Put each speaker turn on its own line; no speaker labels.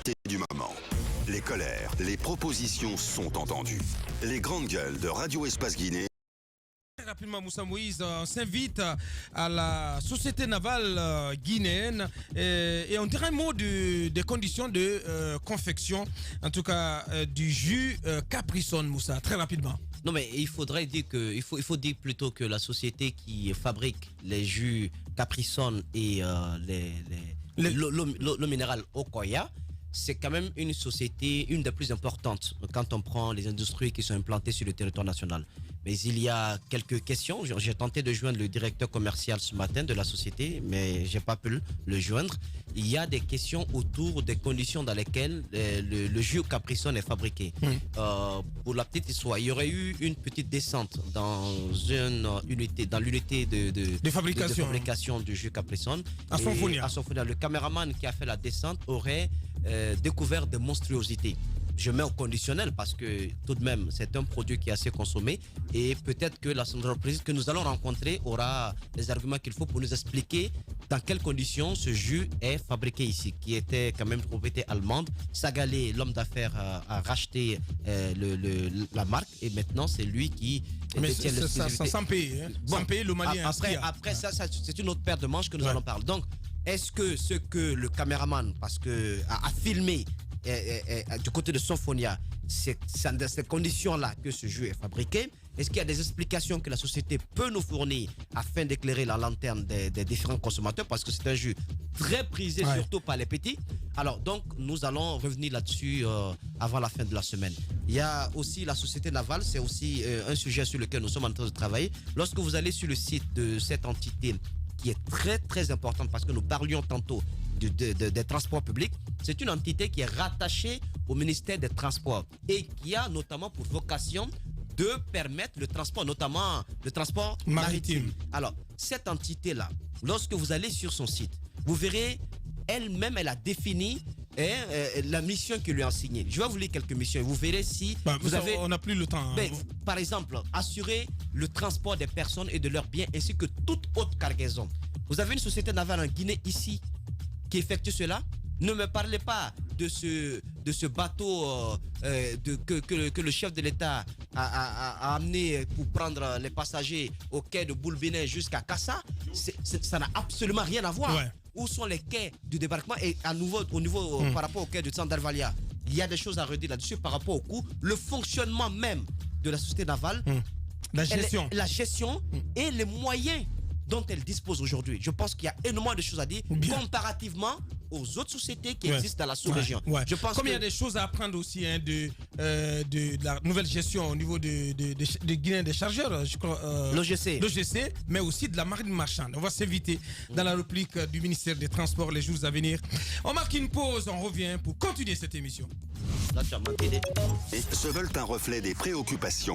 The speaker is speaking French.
l'actualité du moment. Les colères, les propositions sont entendues. Les grandes gueules de Radio Espace Guinée.
Rapidement, Moussa Moïse s'invite à la société navale guinéenne et on dirait un mot des conditions de confection, en tout cas du jus Capri-Sun, Moussa, très rapidement.
Non, mais il faudrait dire que il faut dire plutôt que la société qui fabrique les jus Capri-Sun et l'eau minérale Okoya, c'est quand même une société, une des plus importantes quand on prend les industries qui sont implantées sur le territoire national. Mais il y a quelques questions. J'ai tenté de joindre le directeur commercial ce matin de la société, mais j'ai pas pu le joindre. Il y a des questions autour des conditions dans lesquelles le jus Capri-Sun est fabriqué. Pour la petite histoire, il y aurait eu une petite descente dans l'unité de fabrication du jus Capri-Sun.
À Sonfonia.
Le caméraman qui a fait la descente aurait découvert des monstruosités. Je mets au conditionnel parce que tout de même c'est un produit qui est assez consommé et peut-être que la entreprise que nous allons rencontrer aura les arguments qu'il faut pour nous expliquer dans quelles conditions ce jus est fabriqué ici, qui était quand même propriété allemande. Sagalé, l'homme d'affaires, a racheté la marque et maintenant c'est lui qui détient l'exclusivité.
Sans payer, hein. Bon, sans payer le Mali.
Après ça, c'est une autre paire de manches que nous allons parler. Donc, est-ce que ce que le caméraman a filmé du côté de Sonfonia, c'est dans ces conditions-là que ce jus est fabriqué? Est-ce qu'il y a des explications que la société peut nous fournir afin d'éclairer la lanterne des différents consommateurs? Parce que c'est un jus très prisé, surtout par les petits. Alors, donc, nous allons revenir là-dessus avant la fin de la semaine. Il y a aussi la société navale, c'est aussi un sujet sur lequel nous sommes en train de travailler. Lorsque vous allez sur le site de cette entité, qui est très très importante parce que nous parlions tantôt des transports publics, c'est une entité qui est rattachée au ministère des Transports et qui a notamment pour vocation de permettre le transport, notamment le transport maritime. Alors, cette entité-là, lorsque vous allez sur son site, vous verrez, elle-même, elle a défini la mission qui lui a assignée. Je vais vous lire quelques missions et vous verrez si vous avez...
On n'a plus le temps. Hein.
Par exemple, assurer le transport des personnes et de leurs biens ainsi que toute autre cargaison. Vous avez une société navale en Guinée ici qui effectue cela. Ne me parlez pas de ce bateau que le chef de l'État a amené pour prendre les passagers au quai de Boulbinet jusqu'à Kassa. Ça n'a absolument rien à voir. Ouais. Où sont les quais du débarquement et à nouveau, par rapport au quai de Sandarvalia? Il y a des choses à redire là-dessus par rapport au coût, le fonctionnement même de la société navale, la gestion et les moyens dont elle dispose aujourd'hui. Je pense qu'il y a énormément de choses à dire comparativement aux autres sociétés qui existent dans la sous-région.
Je pense qu'il y a des choses à apprendre aussi de la nouvelle gestion au niveau de Guinée des chargeurs, je crois. L'OGC, mais aussi de la marine marchande. On va s'inviter dans la réplique du ministère des Transports les jours à venir. On marque une pause, on revient pour continuer cette émission.
Et se veulent un reflet des préoccupations